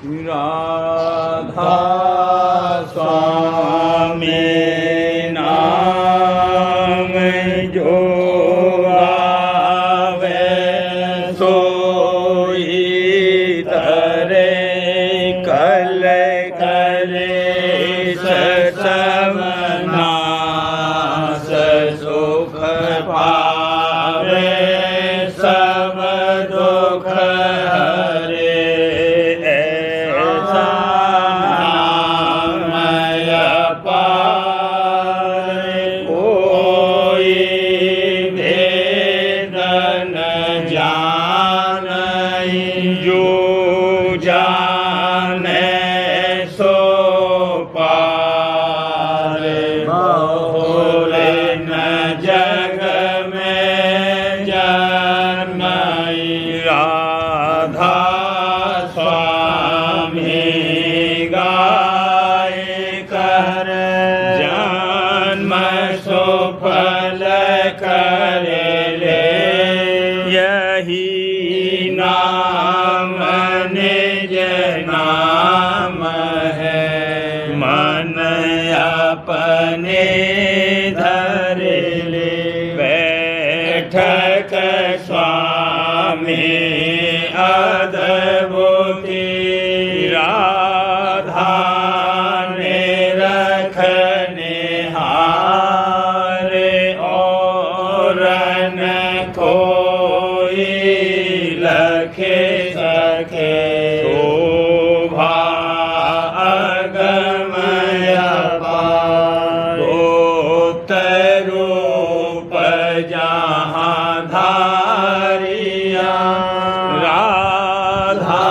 राधा स्वामी नाम जो आवे सोई तरे कल करे सतमनास सुख पावे सब दुख हरे ऐसा नाम अपार कोई भेद न जानै जो जाने सो पार बहुल न जग में जन्मई राधा स्वामी गाय कर जन्म सुफल करे ले यही नाम निज नाम है मन अपने धर ले बैठक स्वामी अद्भुति राधा ने रखने हार और न कोई लखे सके शोभा अगमय अपार रूप जहाँ धारिया राधा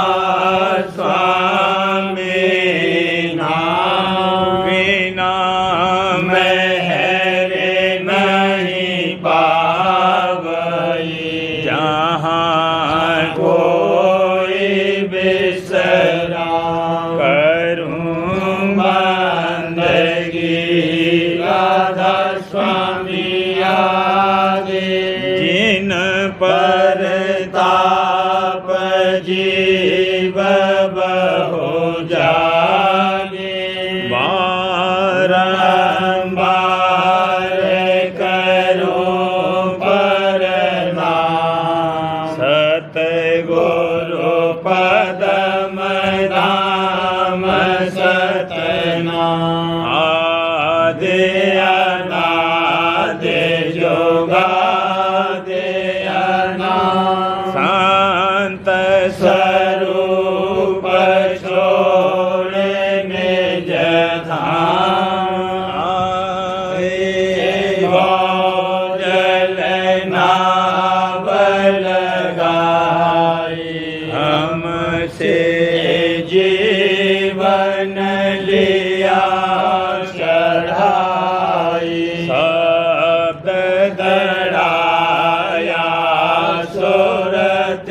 स्वामी नाम बिना मेहरे नहीं पावई जहाँ कोई बिसरा करूँ बंदगी राधा स्वामी आगे जिन पर ताप जीव बहु जागे बारंबार करो प्रणाम सतगुरु पदम धाम सतनाम आदि अनादि जोगादि अनादि शांत स्वरूप छोड़ निज धाम जल नाव लगाई हमसे जीवन लिया चढ़ाई शब्द गढ़ाया सुरत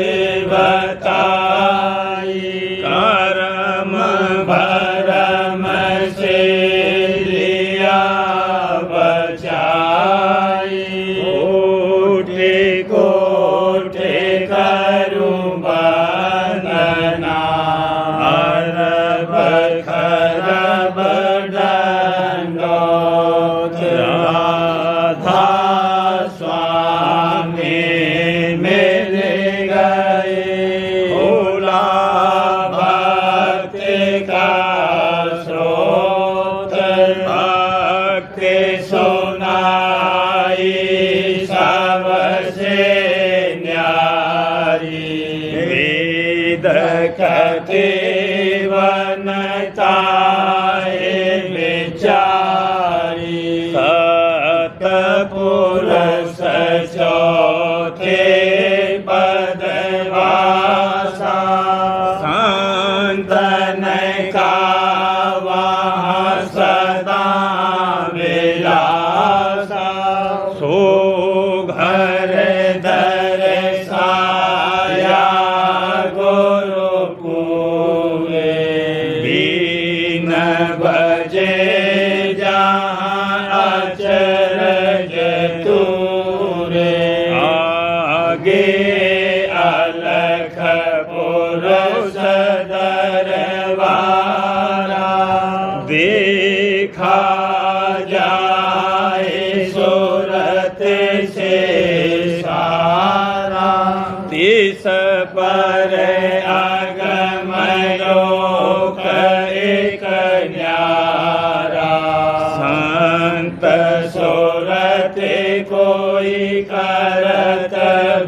बताई कर्म भरम से लिया बचाई कोटि कोटि करूं वंदना अरब खरब दंडोत राधा स्वामी मिल गए भोला भक्ति का स्रोत भक्ति सुनाई सबसे न्यारी वेद कथे वनताए विचारी सतपुरुष चौथे पदवासा संतन का वहाँ सदा विलासा सो घर दर्शाया गुरु पूरे बीन बजे जहाँ अचरज तूरे आगे अलख पुरुष दर सवारा देखा जाए सूरत से सारा तिस पर आगम लोक एक न्यारा संत सूरत कोई करत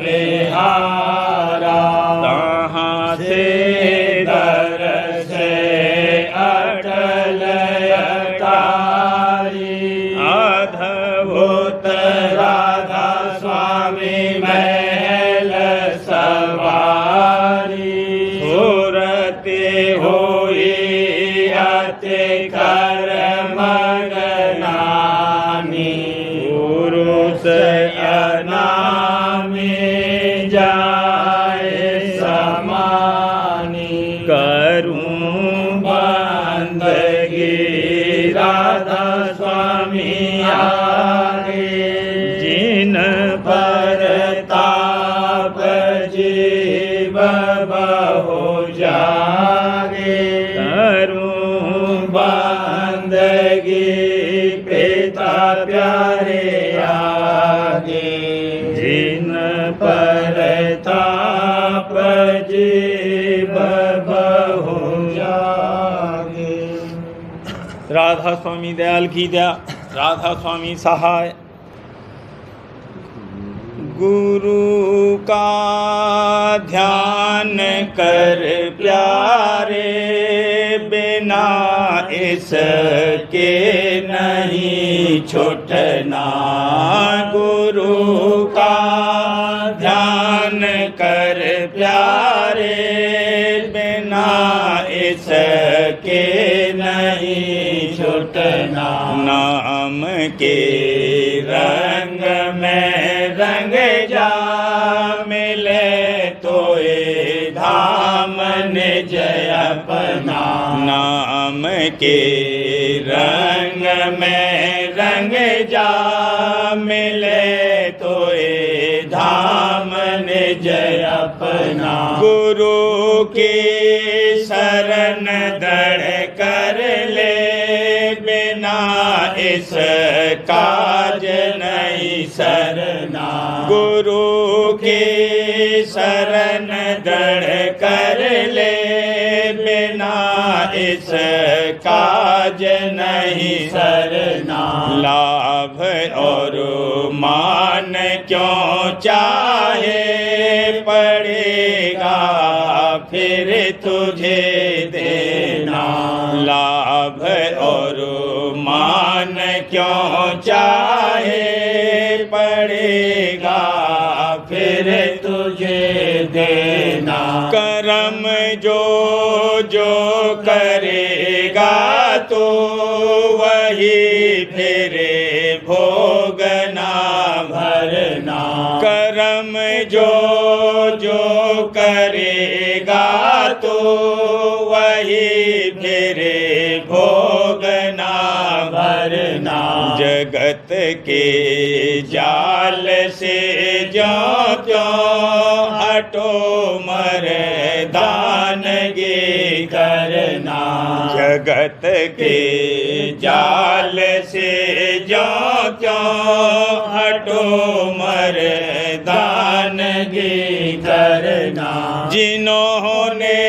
बिहारा तहाँ से दरस अटल अटारी अद्भुत राधा स्वामी महल सवारी सूरत होई अति कर मगनानी पुरुष अनामी जाए समानी करूं बंदगी राधा स्वामी आगे जिन पर ताप जीव बहु जागे करूं बंदगी पिता प्यारे आगे जिन पर ताप जीव बहु जागे। राधा स्वामी दयाल की दया, राधा स्वामी सहाय। गुरु का ध्यान कर प्यारे बिना इसके नहीं छूटना। गुरु का ध्यान कर प्यारे बिना इसके नहीं छूटना। नाम के रंग में रंग जा मिले तो ये धाम निज अपना। नाम के रंग में रंग जा मिले तो ये धाम निज अपना। गुरु की शरण दृढ़ कर ले बिना इस काज नहीं सरना। गुरु की शरण दृढ़ कर ले बिना इस काज नहीं सरना। लाभ और मान क्यों चाहे पड़ेगा फिर तुझे देना। लाभ और मान क्यों चाहे पड़ेगा फिर तुझे देना। कर्म जो जो करेगा तो वही फिर भोगना भरना। कर्म जो जो करेगा तो वही फिर भोगना भरना। जगत के जाल से ज्यों त्यों हटो मर्दानगी करना। जगत के जाल से ज्यों त्यों हटो मर्दानगी करना। जिन्होंने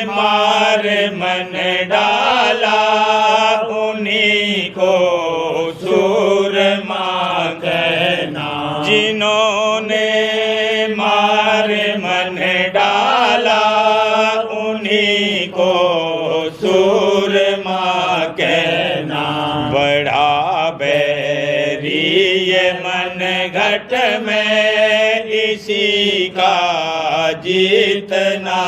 मार मन डाला उन्हीं को सूरमा कहना। जिन्होंने मार मन डाला उन्हीं को सूरमा कहना। बड़ा बैरी ये मन घट में इसी का जीतना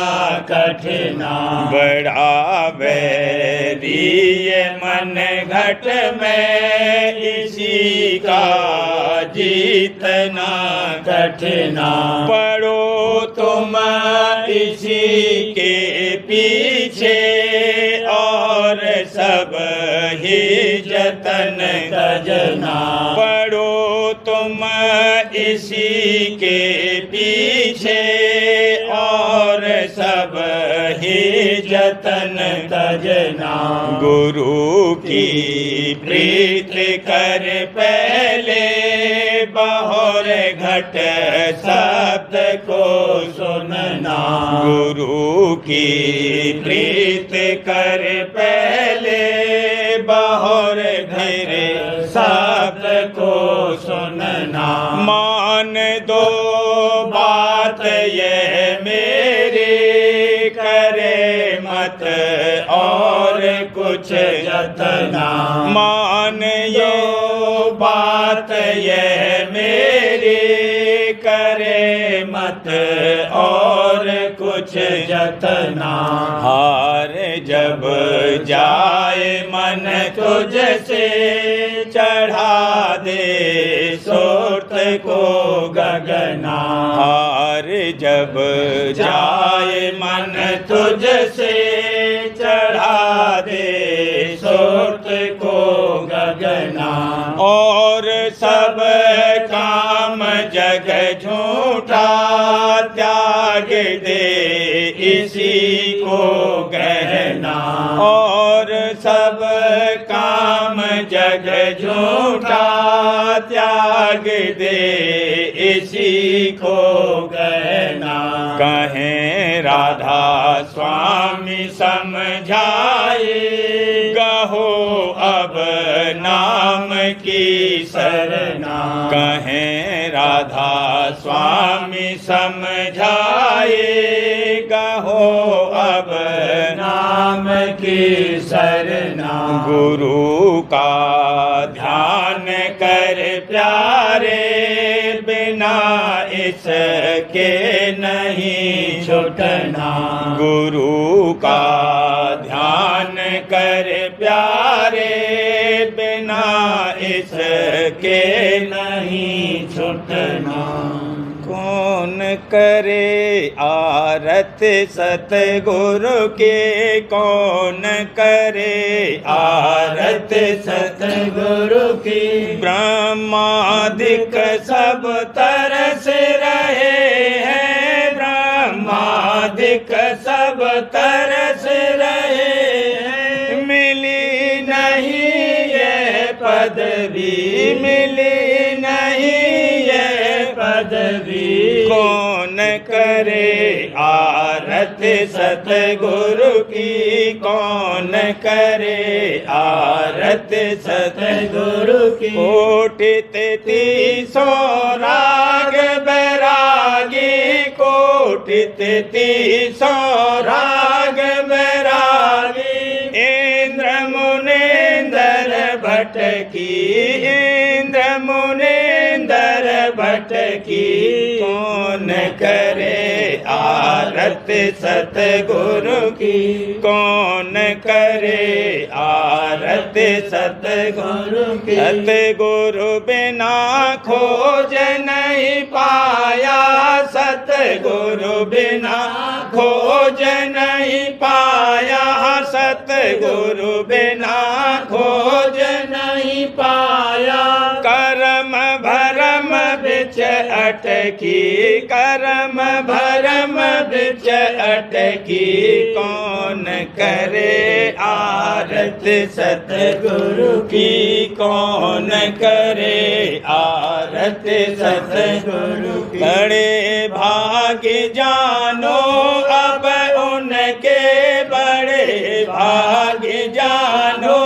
कठिना। बड़ा बैरी ये मन घट में इसी का जीतना कठिना। पढ़ो तुम इसी के पीछे और सब ही जतन तजना। पढ़ो तुम इसी के पीछे और सब ही जतन तन तजना। गुरु की प्रीत कर पहले बहोर घट शब्द को सुनना। गुरु की प्रीत कर पहले बहोर घर शब्द को सुनना। मान दो बात यह मेरी करे मत और कुछ जतना। मान यो बात यह मेरी करे मत और कुछ जतना। हार जब जाए मन तुझसे चढ़ा दे सुरत को गगना। हार जब जाए मन तुझसे चढ़ा दे सुरत को गगना। और सब काम जग झूठा त्याग दे इसी को गहना। और सब काम जग झूठा त्याग दे इसी को गहना। कहें राधा स्वामी समझाए गहो अब नाम की सरना। कहें राधा स्वामी समझाए गहो अब नाम की सरना। गुरु का ध्यान कर प्यारे बिना इसके नहीं छूटना। गुरु का ध्यान कर प्यारे बिना इसके नहीं छूटना। कौन करे आरत सतगुरु के कौन करे आरत सतगुरु की। ब्रह्मादिक सब तरस रहे हैं ब्रह्मादिक सब तरस रहे हैं। मिली नहीं ये पदवी मिली नहीं पदवी। कौन करे आरत सतगुरु की कौन करे आरत सतगुरु की। कोटित 33 राग बैरागी कोटित 33 राग बैरागी। इंद्र मुनेंद्र भटकी इंद्र मुनेंद्र भटकी। कौन करे आरत सतगुरु की कौन करे आरत सतगुरु की। सतगुरु बिना खोज नहीं पाया सतगुरु बिना खोज नहीं पाया। सतगुरु बिना खोज नहीं पाया। कर्म भरम बिच अटकी कर्म भरम बिच अटकी। कौन करे आरत सतगुरु की कौन करे आरत सतगुरु की। बड़े भाग जानो अब उनके बड़े भाग जानो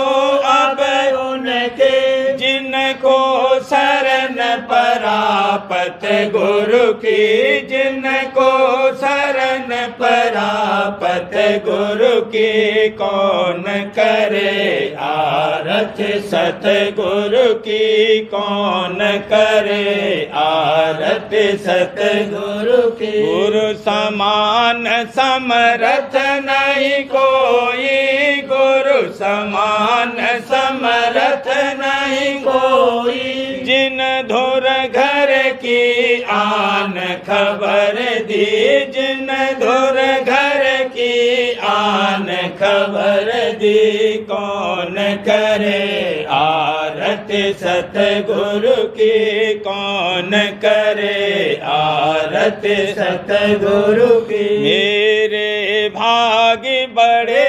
अब उनके। जिनको शरण परापत गुरु की जिनको शरण परापत गुरु की। कौन करे आरत सतगुरु की कौन करे आरत सतगुरु की। गुरु समान समर्थ नहीं कोई गुरु समान समर्थ नहीं कोई। जिन धुर घर की आन खबर दी जिन धुर घर की आन खबर दी। कौन करे आरत सतगुरु की कौन करे आरत सतगुरु की। मेरे भाग बड़े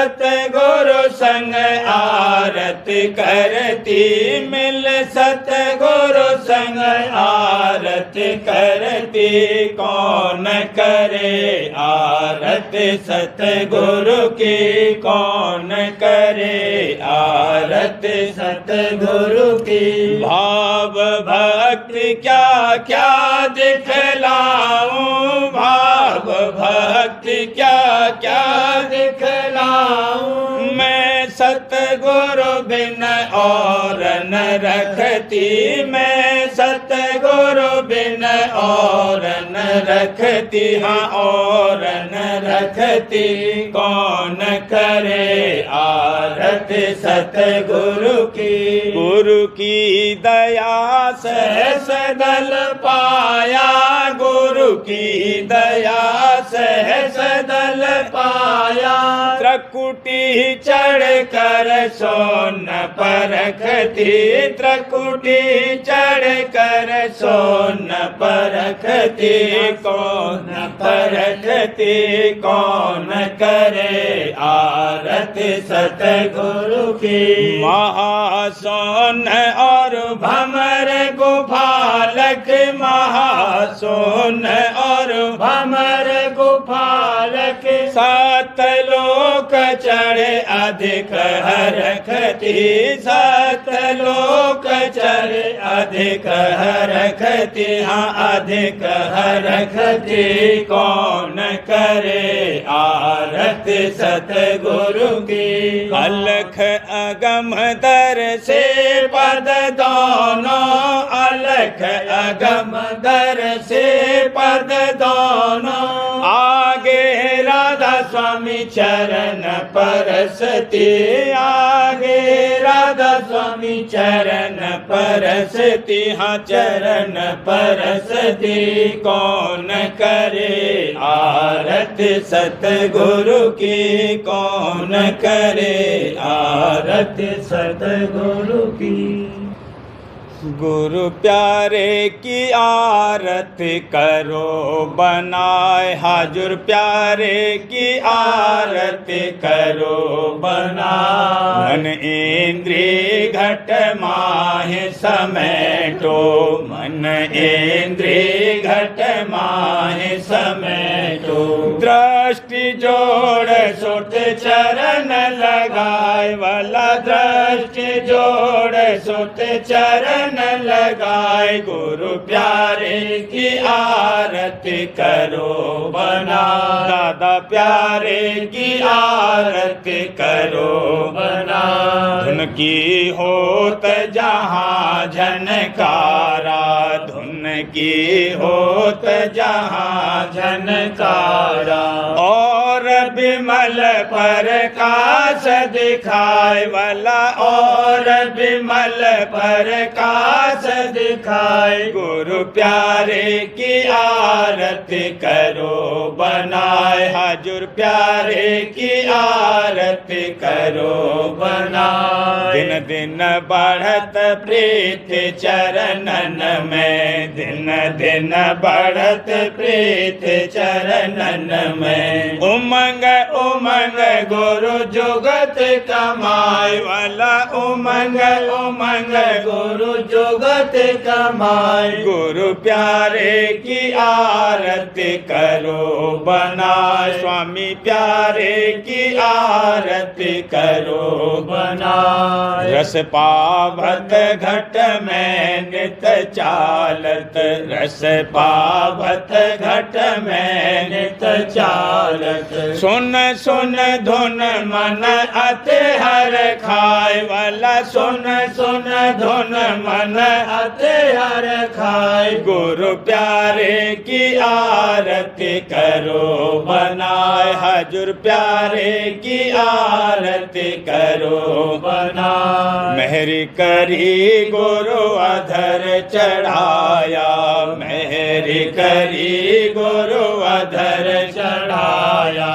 सतगुरु संग आरती करती मिल सतगुरु संग आरती करती कौन करे आरती सतगुरु की कौन करे आरती सतगुरु की भाव भक्ति क्या क्या दिखलाऊं भाव भक्ति क्या क्या दिखलाऊं मैं सतगुरु बिन और न रखती मैं सतगुरु बिन और न रखती हाँ और न रखती कौन करे आरती सतगुरु की गुरु की दया सहस दल पाया गुरु की दया सहस दल पाया त्रकुटी चढ़ कर सोन परखती त्रकुटी चढ़ कर सोन परखती कौन परखती कौन करे आरती सतगुरु की महासोन और भमर गुफालक महासोन और भमर गुफालक सात लोक चढ़े अधिक हरखती सात लोक चढ़े अधिक हरखती हाँ अधिक हरखती कौन करे आरती सतगुरु की अलख अगम दर से पद दोनों अलख अगम दर से पद दोनों आगे राधा स्वामी चरण परसती आगे राधा स्वामी चरण परसती हाँ चरण परसती कौन करे आरती सतगुरु की कौन करे आरती सतगुरु की गुरु प्यारे की आरती करो बनाए हाजुर प्यारे की आरती करो बनाए मन इंद्रिय घट माहे समेटो मन इंद्रिय घट माहे समेटो दृष्टि जोड़ सुत चरण लगाए वाला दृष्टि जोड़ सुत चरण लगाए गुरु प्यारे की आरती करो बना दादा प्यारे की आरती करो बना धुन की होत जहाँ झनकारा धुन की होत जहाँ झनकारा और बिमल प्रकाश दिखाए वाला और बिमल प्रकाश दिखाए गुरु प्यारे की आरती करो बनाए हाजुर प्यारे की आरती करो बनाए दिन दिन बढ़त प्रीत चरणन में दिन दिन बढ़त प्रीत चरणन में उमंग उमंग गुरु जुगत कमाए वाला उमंग उमंग गुरु जुगत कमाए गुरु प्यारे की आरती करो बनाए स्वामी प्यारे की आरती करो बनाए रस पावत घट में नित चालत रस पावत घट में नित चालत सुन सुन धुन मन अति हर खाए वाला सुन सुन धुन मन अति हर खाए गुरु प्यारे की आरती करो बनाए हाजुर प्यारे की आरती करो बनाए मेहरी करी गुरु अधर चढ़ाया मेहरी करी गुरु अधर चढ़ाया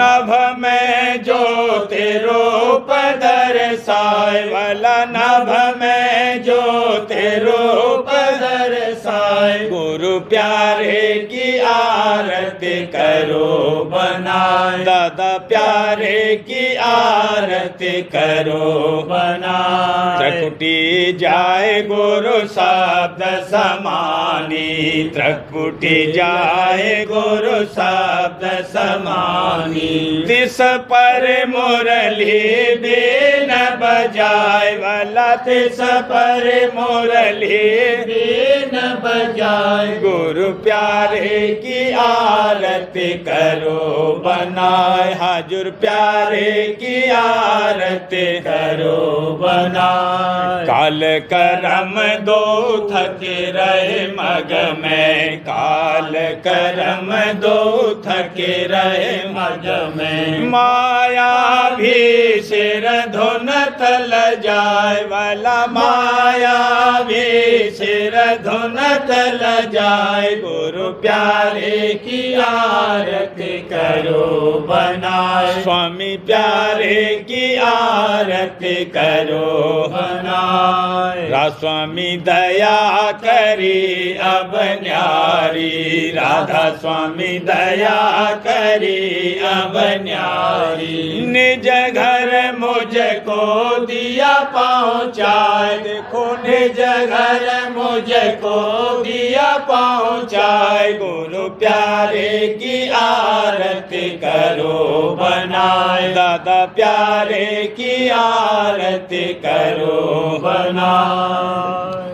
नभ में ज्योति रूप दर्शाए वाला नभ में ज्योति रूप दर्शाए बरसाए, गुरु प्यारे की आरती करो बनाए, दादा प्यारे की आरती करो बनाए। त्रिकुटी जाए गुरु शब्द समानी, त्रिकुटी जाए गुरु शब्द समानी। तिस पर मुरली बीन बजाए वाला, तिस पर मुरली बीन बजाए, गुरु प्यारे की आरती करो बनाए, हाजुर प्यारे की आरती करो बनाए। काल करम दो थके रहे मग में, काल करम दो थके रहे मग में, माया भी सिर धुन तल जाए वाला, माया भी सिर धुन तल जाए, गुरु प्यारे की आरती करो बनाए, स्वामी प्यारे की आरती करो बनाए। स्वामी दया करी अब न्यारी, राधा स्वामी दया करी अब न्यारी, निज घर मुझको दिया पहुँचाए, देखो निज घर मुझको दिया पहुँचाए, गुरु प्यारे की आरती करो बनाए, दादा प्यारे की आरती करो बनाए।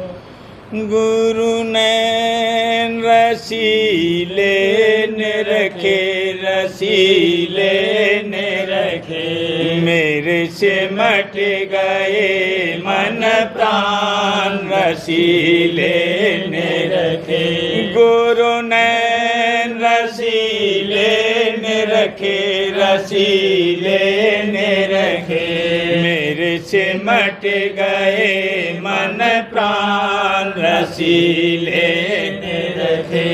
गुरु नैन रसीले निरखे, रसीले निरखे, मेरे से मट गए मन प्राण, रसीले निरखे, गुरु नैन रसीले निरखे, रसीले निरखे, मेरे से मट गए मन प्राण, रसीले निरखे।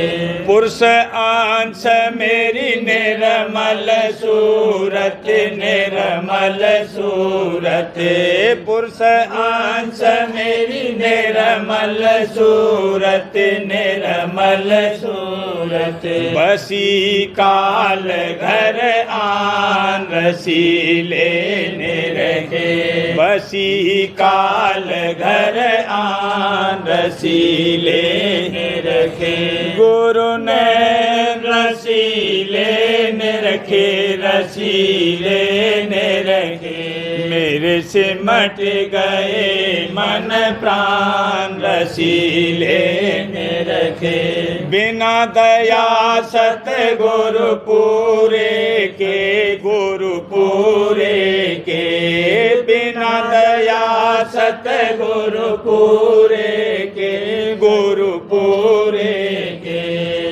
पुरुष अंश मेरी निर्मल सूरत, निर्मल सूरत, पुरुष अंश मेरी निर्मल सूरत, निर्मल सूरत, बसी काल घर आन, रसीले निरखे, बसी काल घर आन, रसीले निरखे, गुरु नैन रसीले निरखे, रसीले निरखे, मेरे से मट गए मन प्राण, रसीले निरखे। बिना दया सत गुरु पूरे के, गुरु पूरे के, बिना दया सत गुरु पूरे के, गुरु पूरे के,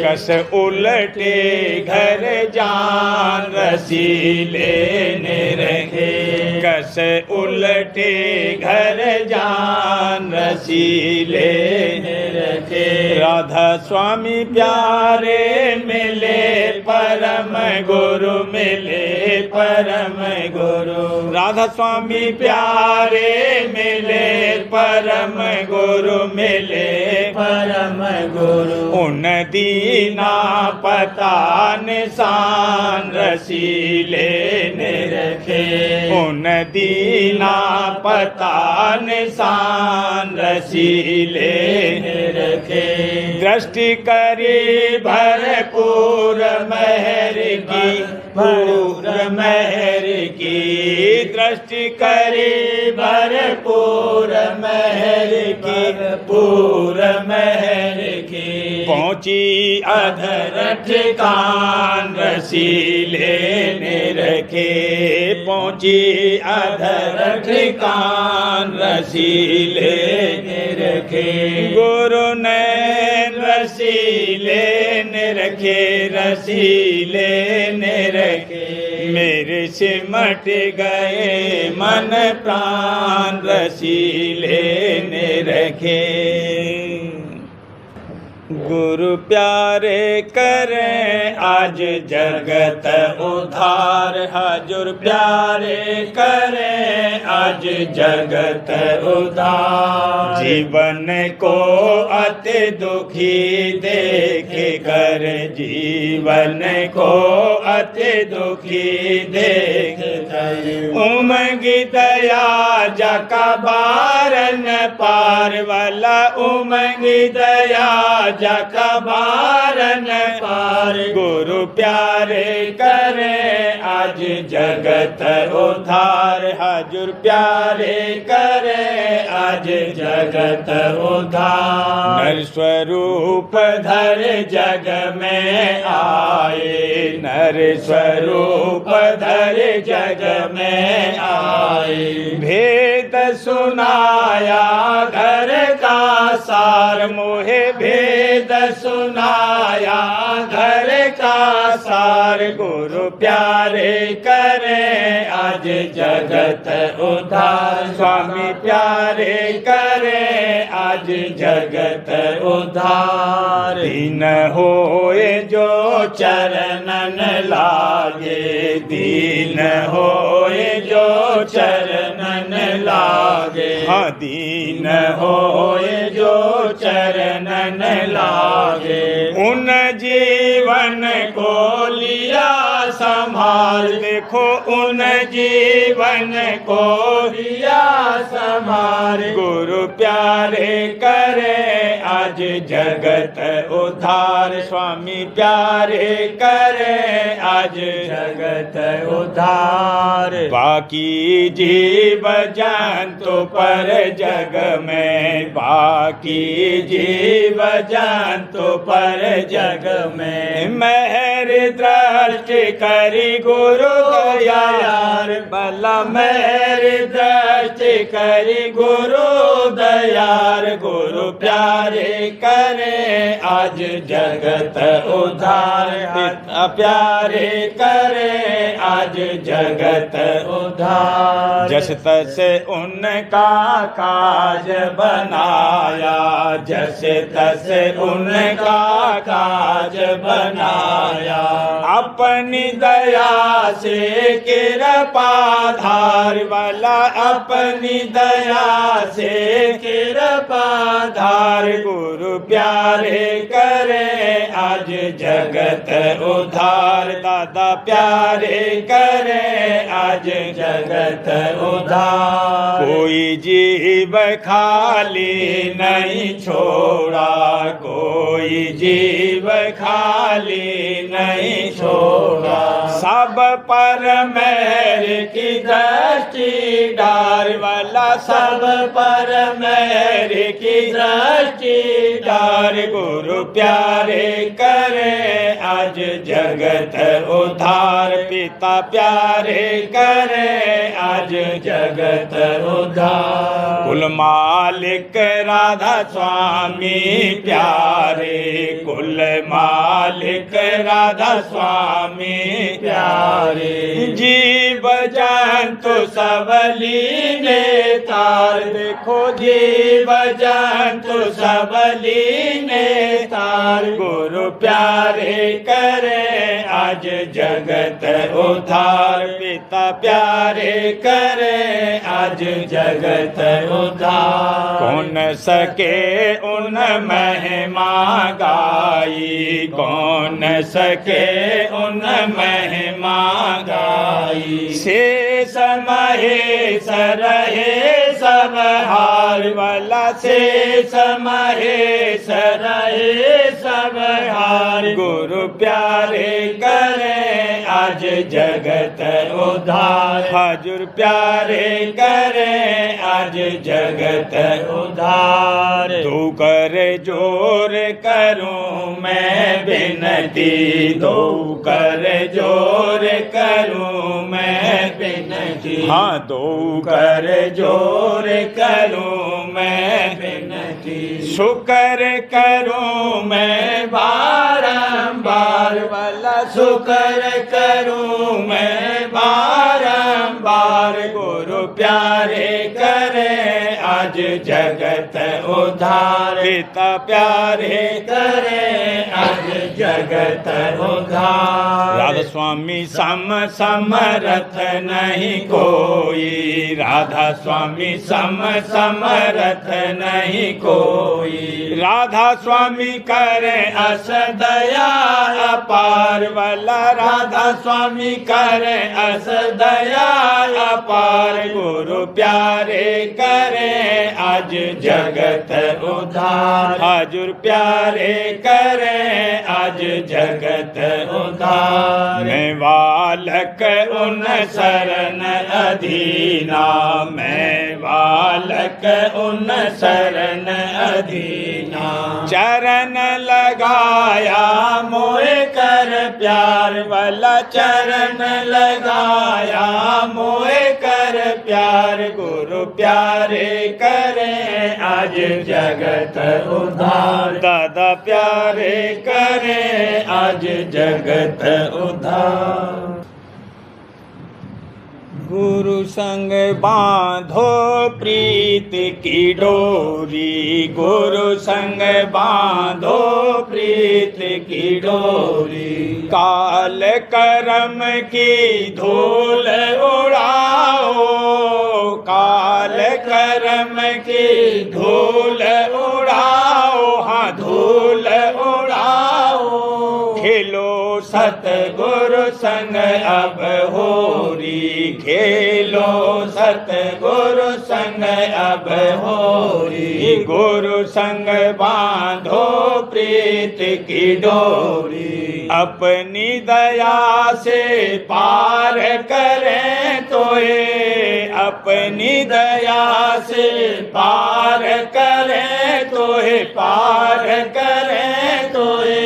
कस उलटे घर जान, रसीले निरखे, कस उलटे घर जान, रसीले निरखे। राधा स्वामी प्यारे मिले परम गुरु, मिले परम गुरु, राधा स्वामी प्यारे मिले परम गुरु, मिले परम गुरु, उन दीना पता निशान, रसीले निरखे, उन दीना पता निशान, रसीले निरखे। दृष्टि करी भरपूर मेहर की, भूर मेहर की, दृष्टि करी भरपूर मेहर की, पूर मेहर की, पहुँची अधर ठिकान, रसीले निरखे, पहुँची अधर ठिकान, रसीले निरखे, गुरु नैन रसीले निरखे, रसीले निरखे, मेरे से मट गए मन प्राण, रसीले निरखे। गुरु प्यारे करें आज जगत उद्धार। हजूर प्यारे करें आज जगत उद्धार। जीवन को अति दुखी देख कर, जीवन को अति दुखी देख कर, उमंगी दया जका बारन पार वाला, उमंगी दया जका बारन पार। गुरु प्यारे करें आज जगत उद्धार। हजूर प्यारे करें आज जगत उद्धार। नर स्वरूप धर जग में आए, नर स्वरूप धर जग में आए। भेद सुनाया घर का सार, मोहे भेद सुनाया घर का सार। गुरु प्यारे करें आज जगत उद्धार। स्वामी प्यारे करें आज जगत उद्धार। दीन होए जो चरणन लागे, दीन होए जो चरणन लागे। हाँ, दीन होए जो चरणन लागे। उन जीवन को लिया संभाल, देखो उन जीवन को लिया संभाल। गुरु प्यारे करें आज जगत उद्धार। स्वामी प्यारे करें आज जगत उद्धार। बाकी जीव जंतु पर जग में, बाकी जीव जंतु पर जग में, मेहर दृष्टि करी गुरु दयार। भला मेहर दृष्टि करी गुरु दयार। गुरु प्यारे करें आज जगत उद्धार। पिता प्यारे करें आज जगत उद्धार। जस तस उनका काज बनाया, जस तस उनका काज बनाया। अपनी दया से कृपा धार वाला, अपनी दया से कृपा धार। गुरु प्यारे करें आज जगत उद्धार। दादा प्यारे करें आज जगत उद्धार। कोई जीव खाली नहीं छोड़ा, कोई जीव खाली नहीं छोड़ा। सब पर मेहर की दृष्टि डार वाला, सब पर मेहर की दृष्टि डार। गुरु प्यारे करें आज जगत उद्धार। पिता प्यारे करें आज जगत उद्धार। कुल मालिक राधा स्वामी प्यारे, कुल मालिक राधा स्वामी प्यारे। जीव जंतु सबली ने तार, देखो जीव जंतु सबली ने तार। गुरु प्यारे करें आज जगत उद्धार। पिता प्यारे करें आज जगत उद्धार। कौन सके उन महिमा गाई, कौन सके उन महिमा गाई। शेष महेश रहे सब हार वाला, शेष महेश रहे सब हार। गुरु प्यारे करें आज जगत उद्धार। हजूर प्यारे करें आज जगत उद्धार। तू कर जोर करूं मैं बिनती, दो कर जोर करूं मैं बिनती। हाँ, दो कर जोर करूं मैं बिनती। शुक्र करूं मैं बारंबार वाला, शुक्र करूं मैं बारंबार। गुरु प्यारे करें आज आज जगत उद्धार। पिता प्यारे करें आज जगत उद्धार। राधा स्वामी सम समरथ नहीं कोई, राधा स्वामी सम समरथ नहीं कोई। राधा स्वामी करें अस दया अपार वाला, राधा स्वामी करें अस दया अपार। गुरु प्यारे करें आज जगत उद्धार, हजूर प्यारे करें आज जगत उद्धार। मैं बालक उन शरण अधीना, मैं बालक उन शरण अधीना। चरण लगाया मोए कर प्यार वाला, चरण लगाया मोए कर प्यार। गुरु प्यारे करें आज जगत उद्धार, दादा प्यारे करें आज जगत उद्धार। गुरु संग बांधो प्रीत की डोरी, गुरु संग बांधो प्रीत की डोरी। काल कर्म की धूल उड़ाओ, काल कर्म की धूल उड़ाओ, हाँ धूल उड़ाओ। खेलो सतगुरु संग अब होरी, खेलो सतगुरु संग अब होरी। गुरु संग बांधो प्रीत की डोरी, अपनी दया से पार करें तोए, अपनी दया से पार करें तोए, पार करें तोए।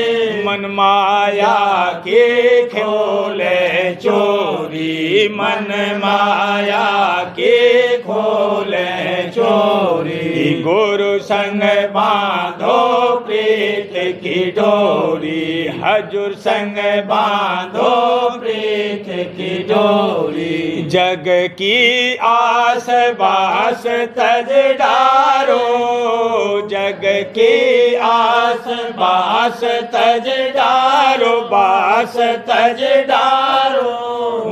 मन माया के खोले चोरी, मन माया के खोले चोरी। गुरु संग बांधो प्रीत की डोरी, हजूर संग बांधो प्रीत की डोरी। जग की आस बास तज डारो, जग की आस बास तज डारो, बास तज डारो।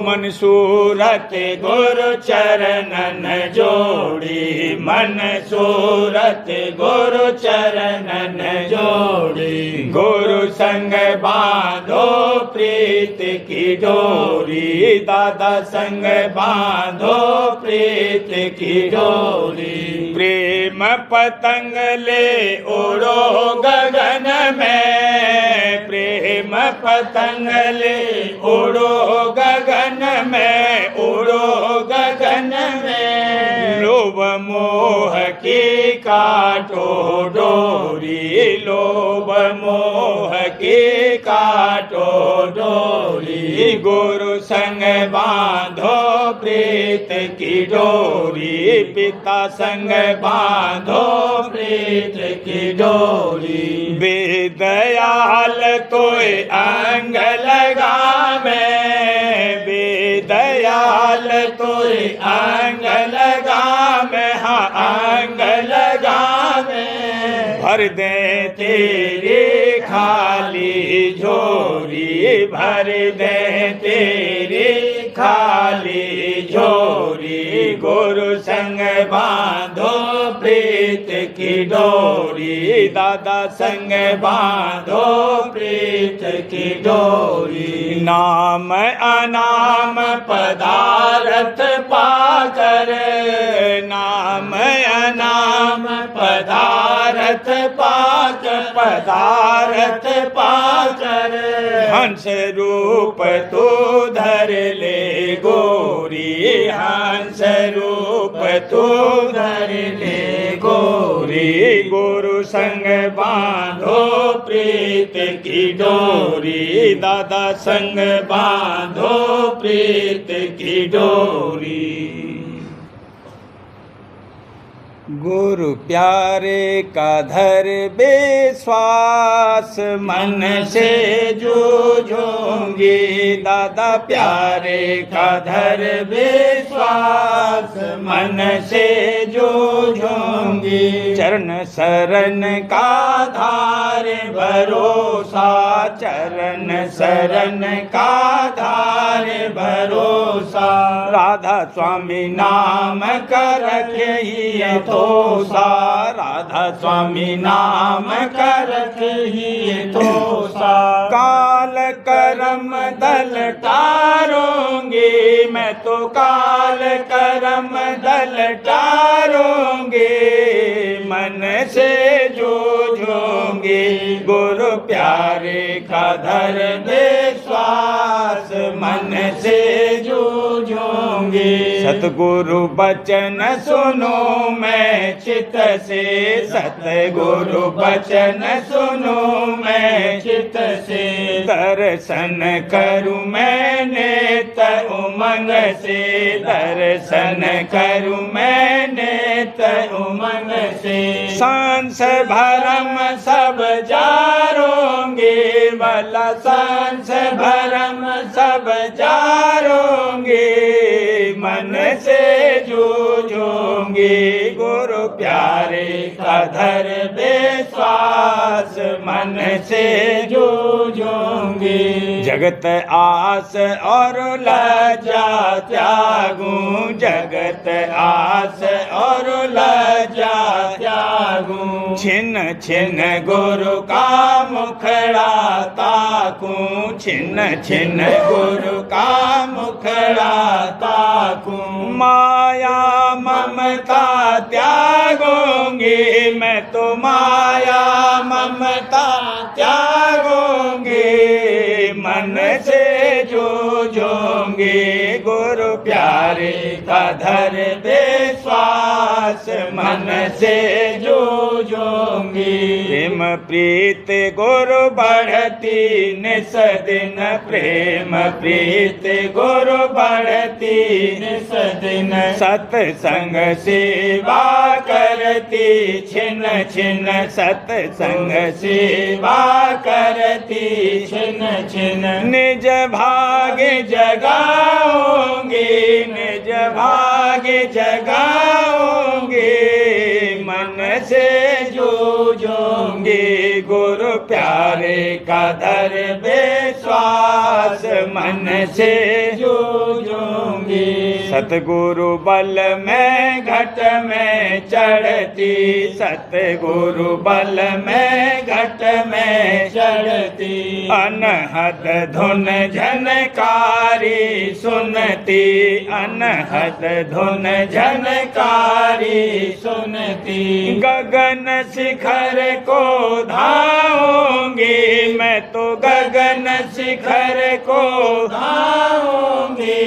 मन सूरत गुरु चरणन जोड़ी, मन सूरत गुरु चरणन जोड़ी। गुरु संग बांधो प्रीत की डोरी, दादा संग बांधो प्रीत की डोरी। प्रेम पतंग ले उड़ो गगन में, प्रेम पतंग ले उड़ो गगन में, उड़ो गगन में। लोभ मोह की काटो डोरी, लोभ मोह की काटो डोरी। गुरु संग बांधो प्रीत की डोरी, पिता संग बांधो प्रीत की डोरी। बेदयाल तोय अंग लगावे, बेदयाल तोय अंग लगावे, हाँ अंग लगावे। भर दे तेरी खाली झोरी, भर दे तेरी खाली झोरी। गुरु संग बांधो प्रीत की डोरी, दादा संग बांधो प्रीत की डोरी। नाम अनाम पदार्थ पाकर, नाम अनाम पदार्थ पाकर, पदार्थ पाकर। हंस रूप तू धर ले गोरी, हंस रूप तू धर ले गोरी। गुरु संग बांधो प्रीत की डोरी, दादा संग बांधो प्रीत की डोरी। गुरु प्यारे का धर विश्वास, मन से जूझूंगी। दादा प्यारे का धर विश्वास, मन से जूझूंगी। चरण शरण का धार भरोसा, चरण शरण का धार भरोसा। राधा स्वामी नाम कर रखिए तोसा, राधा स्वामी नाम कर रखिए तोसा। काल करम दल टारूंगी, मैं तो काल करम दल टारूंगी। मन से जूझूंगी, गुरु प्यारे का धर विश्वास, मन से जूझूंगी। सतगुरु बचन सुनो मैं चित्त से, सतगुरु बचन सुनो मैं चित्त से। दर्शन करूं मैं नेत उमंग से, दर्शन करूं मैं नेत उमंग से। सांस भरम सब जारूंगी, भला सांस भरम सब जारूंगी। मन से जूझूंगी, गुरु प्यारे का धर विश्वास, मन से जूझूंगी। जगत आस और लज्जा त्यागूं, जगत आस और लज्जा त्यागूं। छिन छिन गुरु का मुखड़ा ताकूं, छिन छिन गुरु का मुखड़ा ताकूं। माया ममता त्यागूंगी, मैं तो माया ममता त्यागूंगी। मन से जूझूंगी, गुरु प्यारे का धर विश्वास, मन से जूझूंगी। प्रेम प्रीत गुरु बढ़ती निस दिन, प्रेम प्रीत गुरु बढ़ती निस दिन। सत्संग सेवा करती छिन छिन, सत्संग सेवा करती छिन छिन। निज भाग जगाऊंगी, निज भाग जगाऊंगी। मन से जूझूंगी, गुरु प्यारे का धर विश्वास, मन से जूझूंगी। सतगुरु बल में घट में चढ़ती, सतगुरु बल में घट में चढ़ती। अनहद धुन झनकारी सुनती, अनहद धुन झनकारी सुनती। गगन शिखर को धाऊंगी, मैं तो गगन शिखर को धाऊंगी।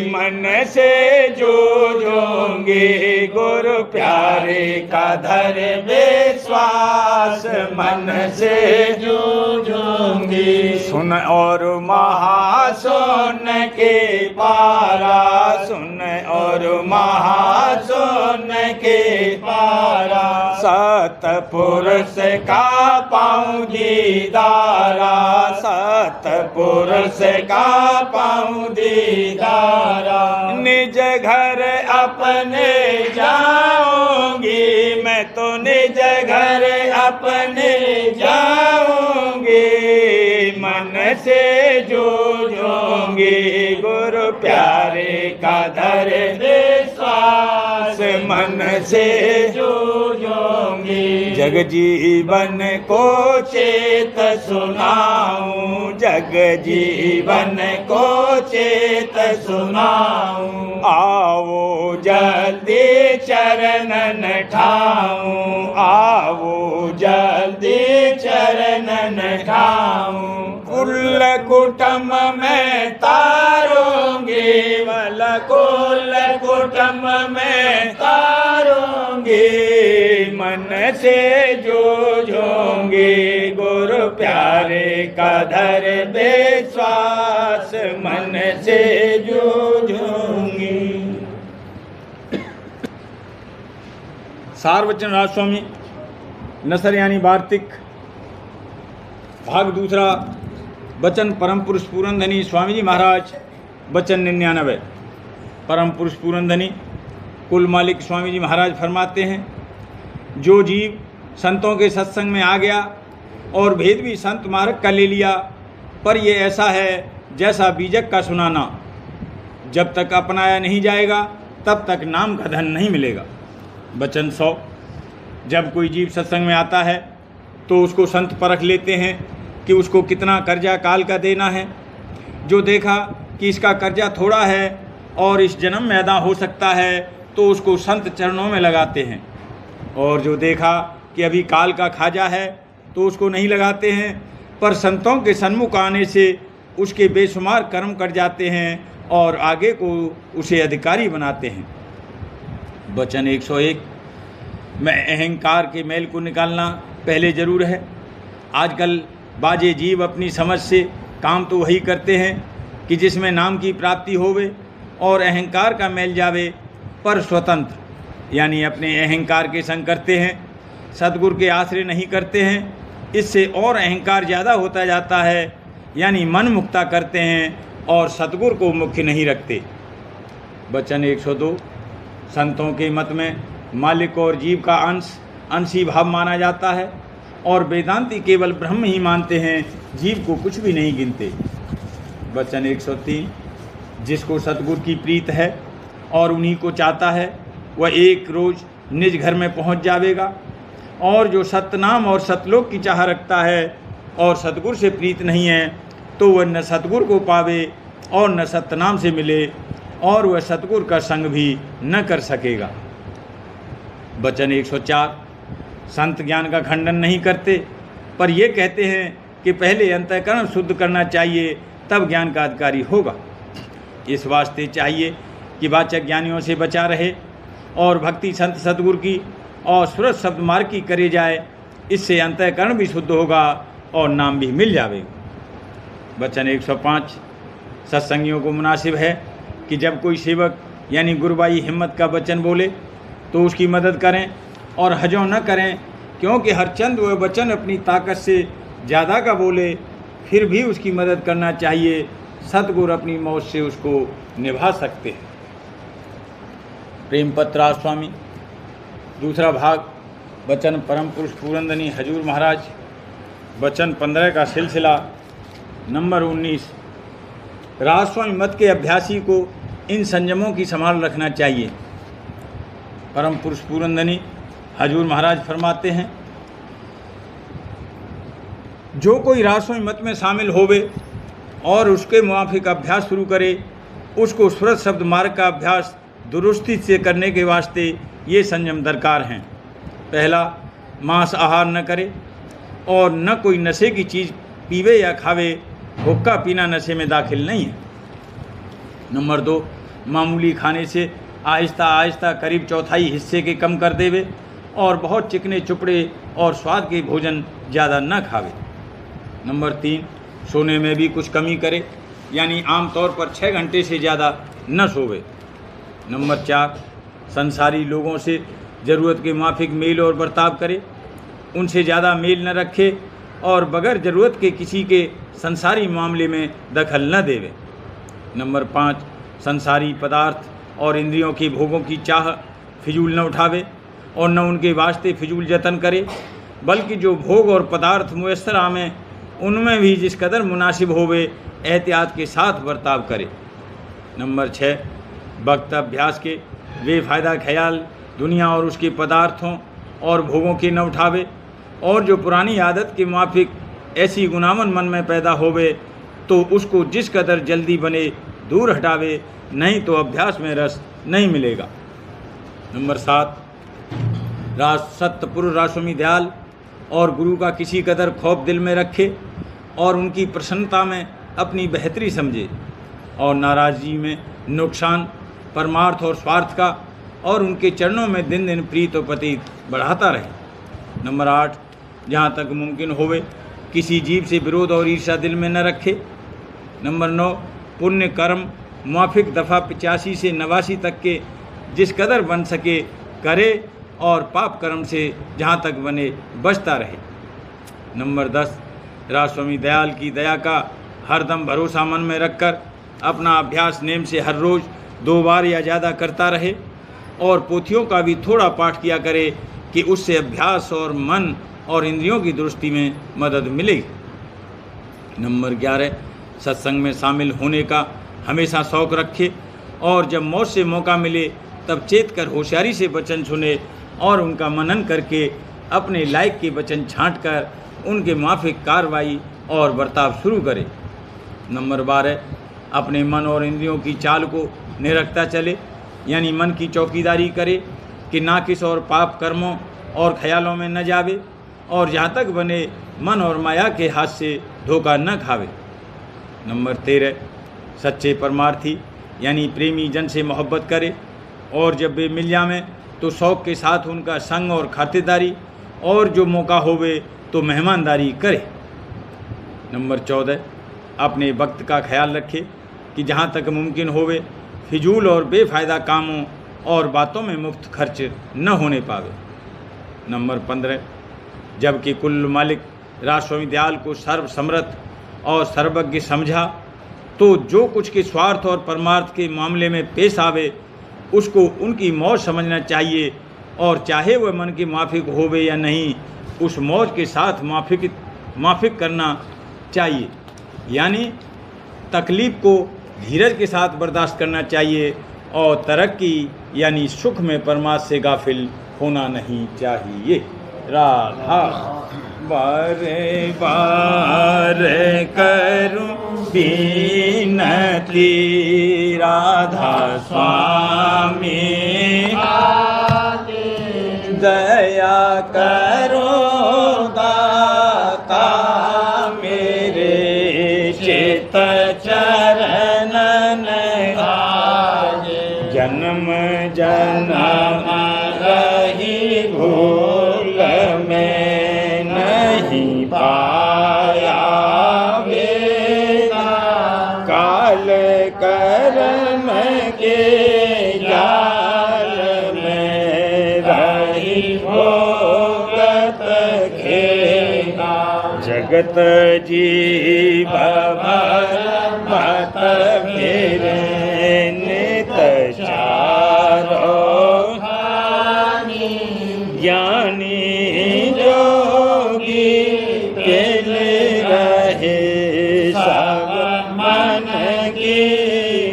मन से जूझूंगी, गुरु प्यारे का धर विश्वास, मन से जूझूंगी। सुन और महासुन के पारा, सुन और महासुन के पारा। सतपुरुष का पाऊं दीदारा, सतपुरुष का पाऊं दीदारा। निज घर अपने जाऊंगी, मैं तो निज घर अपने जाऊंगी। मन से जूझूंगी, गुरु प्यारे का धर विश्वास, मन से जूझूंगी। जग जीवन को चेत सुनाऊं, जग जीवन को चेत सुनाऊं। आओ जल्दी चरणन ठाऊं, आओ जल्दी चरणन ठाऊं। कुल कुटुंब में तारूंगी, वाला कुल कुटुंब में तारूंगी। मन से जूझूंगी, गुरु प्यारे का धर विश्वास, मन से जूझूंगी। सारवचन राजस्वामी नसर यानी वार्तिक भाग दूसरा। वचन परम पुरुष पूरनधनी स्वामी जी महाराज। वचन 99। परम पुरुष पूरनधनी कुल मालिक स्वामी जी महाराज फरमाते हैं, जो जीव संतों के सत्संग में आ गया और भेद भी संत मार्ग का ले लिया, पर ये ऐसा है जैसा बीजक का सुनाना, जब तक अपनाया नहीं जाएगा तब तक नाम का धन नहीं मिलेगा। वचन 100। जब कोई जीव सत्संग में आता है तो उसको संत परख लेते हैं कि उसको कितना कर्जा काल का देना है। जो देखा कि इसका कर्जा थोड़ा है और इस जन्म में अदा हो सकता है तो उसको संत चरणों में लगाते हैं, और जो देखा कि अभी काल का खाजा है तो उसको नहीं लगाते हैं, पर संतों के सन्मुख आने से उसके बेशुमार कर्म कर जाते हैं और आगे को उसे अधिकारी बनाते हैं। वचन 101। मैं अहंकार के मैल को निकालना पहले जरूर है। आजकल बाजे जीव अपनी समझ से काम तो वही करते हैं कि जिसमें नाम की प्राप्ति होवे और अहंकार का मैल जावे, पर स्वतंत्र यानी अपने अहंकार के संग करते हैं, सद्गुरु के आश्रय नहीं करते हैं। इससे और अहंकार ज़्यादा होता जाता है, यानी मन मुक्ता करते हैं और सद्गुरु को मुख्य नहीं रखते। वचन 102। संतों के मत में मालिक और जीव का अंशी भाव माना जाता है और वेदांती केवल ब्रह्म ही मानते हैं, जीव को कुछ भी नहीं गिनते। वचन 103। जिसको सद्गुरु की प्रीत है और उन्हीं को चाहता है, वह एक रोज़ निज घर में पहुंच जावेगा, और जो सतनाम और सतलोक की चाह रखता है और सद्गुरु से प्रीत नहीं है तो वह न सद्गुरु को पावे और न सतनाम से मिले, और वह सद्गुरु का संग भी न कर सकेगा। वचन 104। संत ज्ञान का खंडन नहीं करते, पर ये कहते हैं कि पहले अंतःकरण शुद्ध करना चाहिए, तब ज्ञान का अधिकारी होगा। इस वास्ते चाहिए कि वाचक ज्ञानियों से बचा रहे और भक्ति संत सद्गुरु की और सूरज शब्द मार्ग की करे जाए। इससे अंतःकरण भी शुद्ध होगा और नाम भी मिल जाएगा। वचन 105। सत्संगियों को मुनासिब है कि जब कोई सेवक यानी गुरुबाई हिम्मत का वचन बोले तो उसकी मदद करें और हजों न करें, क्योंकि हर चंद वह वचन अपनी ताकत से ज़्यादा का बोले, फिर भी उसकी मदद करना चाहिए। सतगुरु अपनी मौत से उसको निभा सकते हैं। प्रेम पत्र स्वामी दूसरा भाग। वचन परम पुरुष पूरनधनी हजूर महाराज। वचन 15 का सिलसिला नंबर 19। राजस्वामी मत के अभ्यासी को इन संयमों की संभाल रखना चाहिए। परम पुरुष पूरनधनी हजूर महाराज फरमाते हैं, जो कोई राजस्वामी मत में शामिल होवे और उसके मुआफिक अभ्यास शुरू करे, उसको सूरज शब्द मार्ग का अभ्यास दुरुस्ती से करने के वास्ते ये संयम दरकार हैं। पहला, मांस आहार न करे और न कोई नशे की चीज़ पीवे या खावे। हुक्का पीना नशे में दाखिल नहीं है। नंबर 2, मामूली खाने से आहिस्ता आहिस्ता करीब चौथाई हिस्से के कम कर देवे और बहुत चिकने चुपड़े और स्वाद के भोजन ज़्यादा न खावे। नंबर 3, सोने में भी कुछ कमी करे, यानी आमतौर पर 6 घंटे से ज़्यादा न सोवे। नंबर 4, संसारी लोगों से ज़रूरत के माफिक मेल और बर्ताव करे, उनसे ज़्यादा मेल न रखे और बगैर ज़रूरत के किसी के संसारी मामले में दखल न देवे। नंबर 5, संसारी पदार्थ और इंद्रियों के भोगों की चाह फिजूल न उठावे और न उनके वास्ते फिजूल जतन करे, बल्कि जो भोग और पदार्थ मुयस्सर आवें उनमें भी जिस कदर मुनासिब होवे एहतियात के साथ बर्ताव करे। नंबर 6, वक्त अभ्यास के बेफायदा ख्याल दुनिया और उसके पदार्थों और भोगों के न उठावे, और जो पुरानी आदत के मुआफिक ऐसी गुनामन मन में पैदा होवे तो उसको जिस कदर जल्दी बने दूर हटावे, नहीं तो अभ्यास में रस नहीं मिलेगा। नंबर 7, सत्यपुरुष राजस्वामी दयाल और गुरु का किसी कदर खौफ दिल में रखे और उनकी प्रसन्नता में अपनी बेहतरी समझे और नाराज़गी में नुकसान परमार्थ और स्वार्थ का और उनके चरणों में दिन दिन प्रीत और पतित बढ़ाता रहे। नंबर 8, जहाँ तक मुमकिन होवे किसी जीव से विरोध और ईर्ष्या दिल में न रखे। नंबर 9, पुण्य कर्म मुआफिक दफ़ा 85 से 89 तक के जिस कदर बन सके करे और पाप कर्म से जहाँ तक बने बचता रहे। नंबर 10, राजस्वामी दयाल की दया का हरदम भरोसा मन में रखकर अपना अभ्यास नेम से हर रोज़ 2 बार या ज़्यादा करता रहे और पोथियों का भी थोड़ा पाठ किया करे कि उससे अभ्यास और मन और इंद्रियों की दुरुस्ती में मदद मिलेगी। नंबर 11, सत्संग में शामिल होने का हमेशा शौक़ रखे और जब मौत से मौका मिले तब चेत कर होशियारी से वचन सुने और उनका मनन करके अपने लायक के वचन छांट कर उनके माफिक कार्रवाई और बर्ताव शुरू करे। नंबर 12, अपने मन और इंद्रियों की चाल को निरखता चले, यानी मन की चौकीदारी करे कि ना किस और पाप कर्मों और ख्यालों में न जावे और जहाँ तक बने मन और माया के हाथ से धोखा न खावे। नंबर 13, सच्चे परमार्थी यानी प्रेमी जन से मोहब्बत करे और जब वे मिल जावें तो शौक़ के साथ उनका संग और खातिरदारी और जो मौका होवे तो मेहमानदारी करे। नंबर 14, अपने वक्त का ख्याल रखे कि जहाँ तक मुमकिन होवे फिजूल और बेफ़ायदा कामों और बातों में मुफ्त खर्च न होने पावे। नंबर 15, जबकि कुल मालिक राजस्वामी दयाल को सर्वसमर्थ और सर्वज्ञ समझा तो जो कुछ के स्वार्थ और परमार्थ के मामले में पेश आवे उसको उनकी मौज समझना चाहिए और चाहे वह मन के माफिक होवे या नहीं उस मौज के साथ माफिक करना चाहिए, यानी तकलीफ़ को धीरज के साथ बर्दाश्त करना चाहिए और तरक्की यानी सुख में परमार्थ से गाफिल होना नहीं चाहिए। राधा बारे बारे करूं बीनती राधा स्वामी दया करो दाता मेरे चित चरणन जन्म जन्म रही भूल में नहीं पाया वेदा काल कर्म के जाल में रही भोगत खेला जगत जीव भर मत फिरे नित चारो ज्ञानी जोगी तिल रहे सब मन की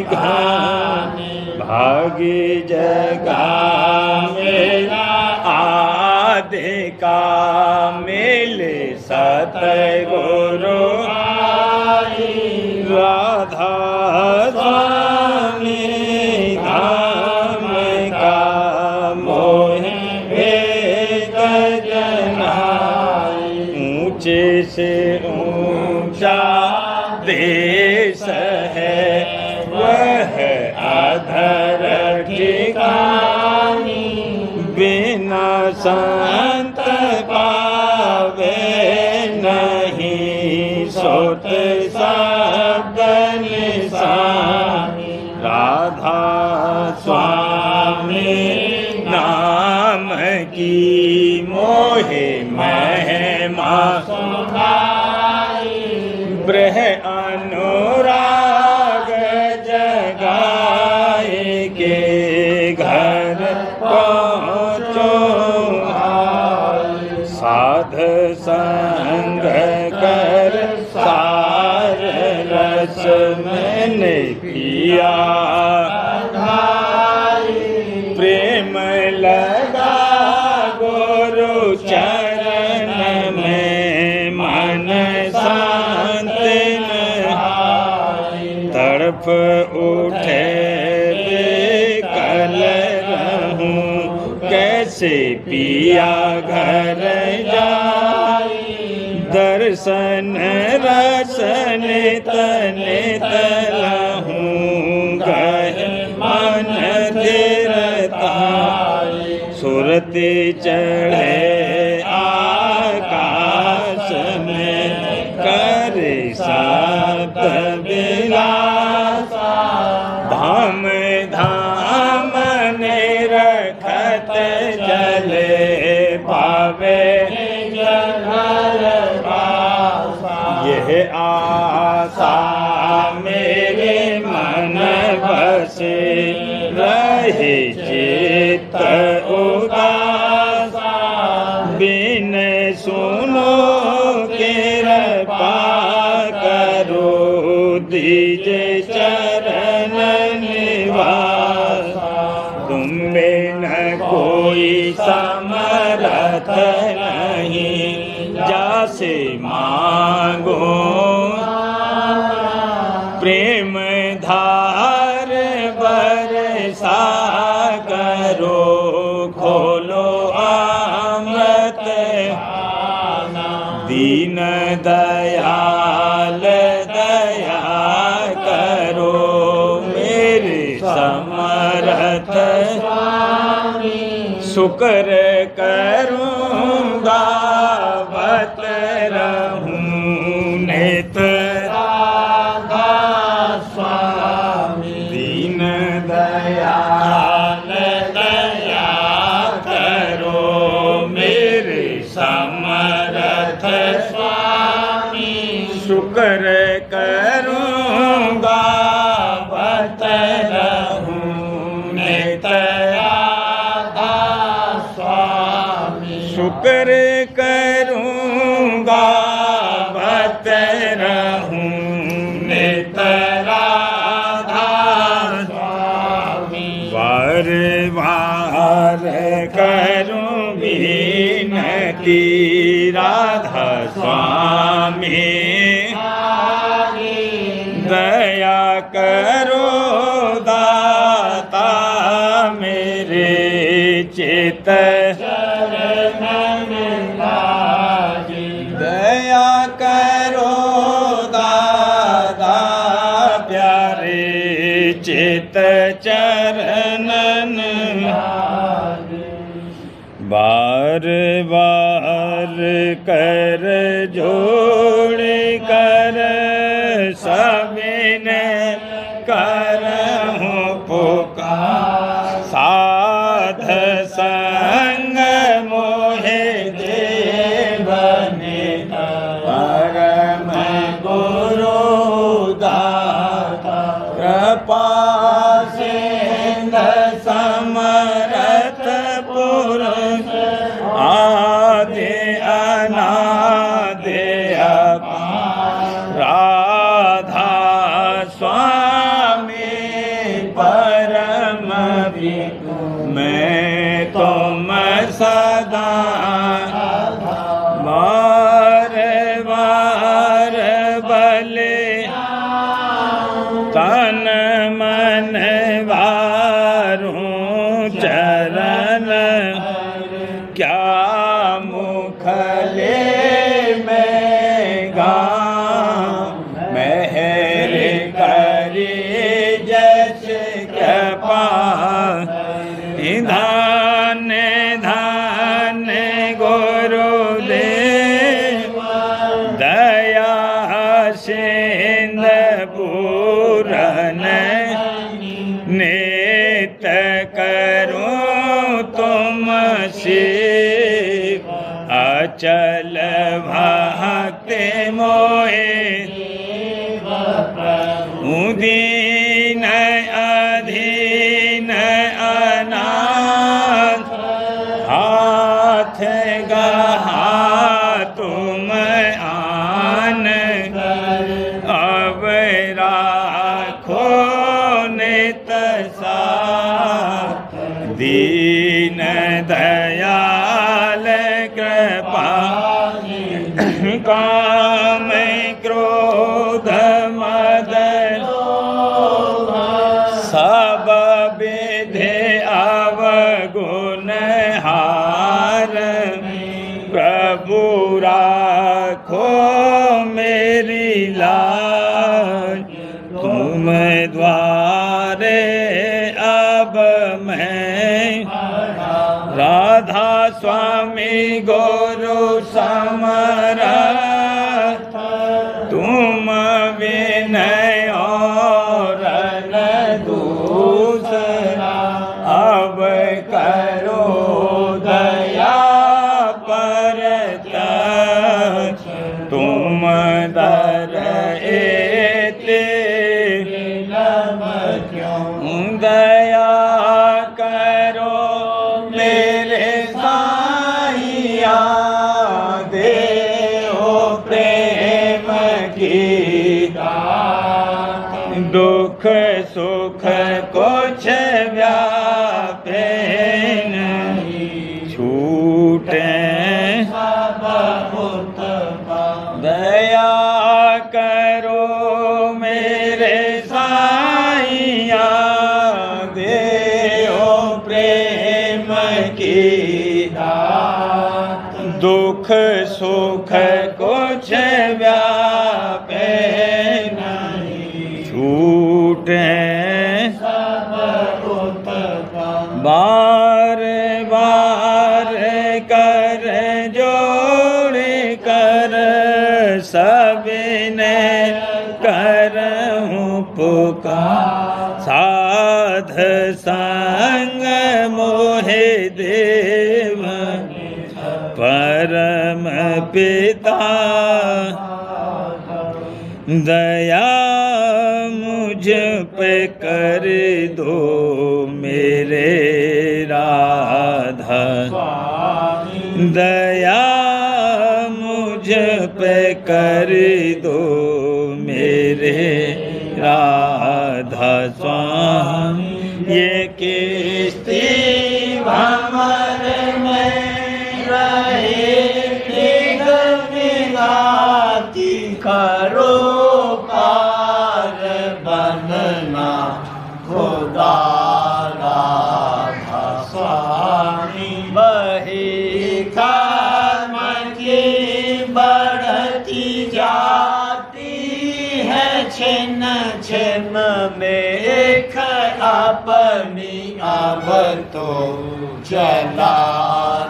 घानी भागी जगा मेरा आदि का मिले सतगुरु राधा स्वामी धाम का मोह भेद जनाई ऊंचे से ऊंचा देश है वह अधर ठिकानी बिना संत पावे नहीं सोत शब्द निशानी राधा स्वामी नाम की मोहे महिमा सुनाई ब्रह अनुराग जगाए के घर पहुँचो साध संग कर सार रस मैंने पिया प्रेम लगा गुरु चरण में मन शांत तड़प उठे कल रहूं कैसे पिया घर जाई दर्शन रसन तन तलहूं गह मन धीरता सुरति चढ़े आकाश में कर सात विलासा धाम धाम ने रखत जल हे आशा मेरे मन बसे रहे चित्त उदास बिन सुनो कृपा करो दीजे चरण निवास तुम बिन कोई समर्थ नहीं जासे मांगो प्रेम धार बरसा करो खोलो अमृत दीन दयाल दया करो मेरे समर्थ शुक्र करूँगा बत रहूँ नित दीन दयाल दया करो मेरे समर्थ स्वामी शुक्र करूँगा बत रहूँ नित शुक्र करूँगा बत रहूँ नित बार बार करूं विनती राधा स्वामी दया करो दाता मेरे चित दया करो दादा प्यारे चित चरणन बार बार कर जोड़ कर सबिन करहूँ पुकार साध संग मोहे देवने परम गुरु दाता कृपा सिंध समरथ पुरुष आदि अनादि अपार राधा स्वामी परम मैं तुम सदा बार बार बले तन मन वारूं चरण क्या मुख ले मैं गाऊं मेहर करी जस कृपा धान धान गुरुदेव दया सिंध पूरन नित करूं तुम से अचल भक्ति मोहे दीन अधीन अनाथ हाथ गहा तुम आन अब राखो नित साथ दीन दयाल कृपा काम क्रोध मद सब विधि अवगुण हार प्रभु राखो मेरी लाज तुम द्वारे अब मैं राधा स्वामी गुरु समरथ तुम विनय और न दूसरा अब करो दया पर तुम तुम दर एते दया करो मेरे साईया, देहो प्रेम की दुख सुख कुछ व्यापे नहीं, छूटे दया करो मेरे साईया, देहो प्रेम की दात, दुख सुख कुछ व्यापे नहीं, छूटे बार बार कर जोड़ कर सबने करहूँ पुकार, साध संग मोहे देव परम पिता, दया मुझ पे कर दो मेरे राधा, दया मुझ पे कर दो मेरे राधा स्वामी, ये किस्ती भंवर में रहे निगमिनाती, करो पार बनना खुदा राधा स्वामी, वही कर्म की बढ़ती जाती है छिन छिन में, एक अपनी अब तो चला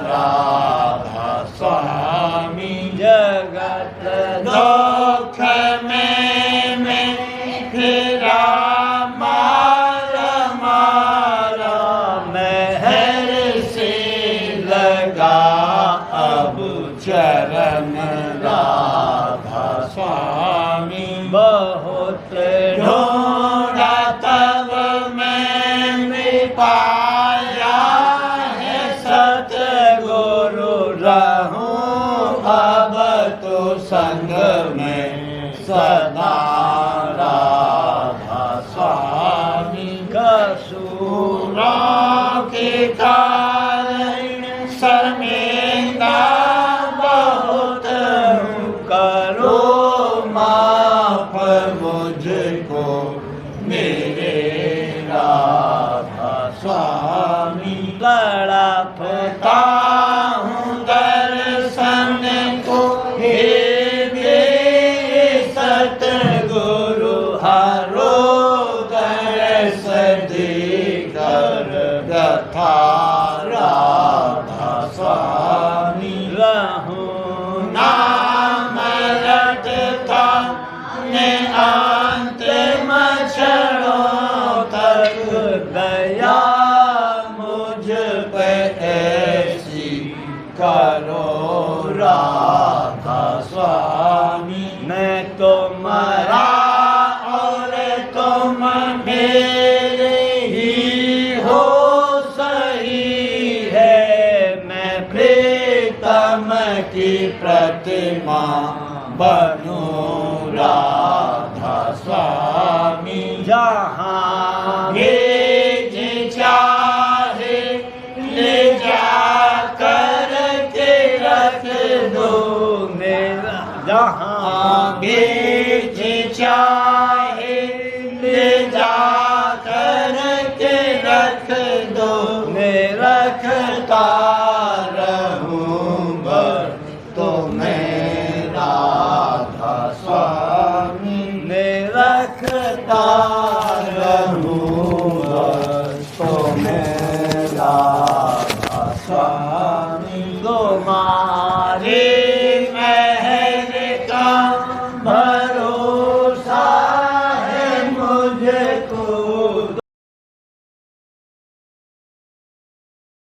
राधा स्वामी, जगत दुख में फिरा मारा मारा, महर से लगा अब चरण राधा स्वामी, बहुत ढूंढा तब मैंने पाया है सतगुरु, रहूं अब तो संग में सदा राधा स्वामी, कसूरों के कारण शर्मिंदा बहुत हूँ, करो माफ मुझको मेरे राधा स्वामी, तड़पता हूँ दर्शन को हे सतगुरु, हरो दर्श देकर कथा राधा स्वामी, रहूं नाम रटता ने अंतिम क्षणों तक, दया मुझ पे ऐसी करो राधा स्वामी, मैं तो मरा और तुम मेरे ही हो सही है, मैं प्रीतम की प्रतिमा बनूं राधा स्वामी, जहाँ भेज चाहे ले जा कर के रख दो मेरा, जहाँ भेज चाहे ले जा कर के रख दो, मैं रखता रहूँगा तुम्हें राधा स्वामी, मैं रखता रहूँगा तुम्हें राधा स्वामी, तुम्हारे महल का भरोसा है मुझको,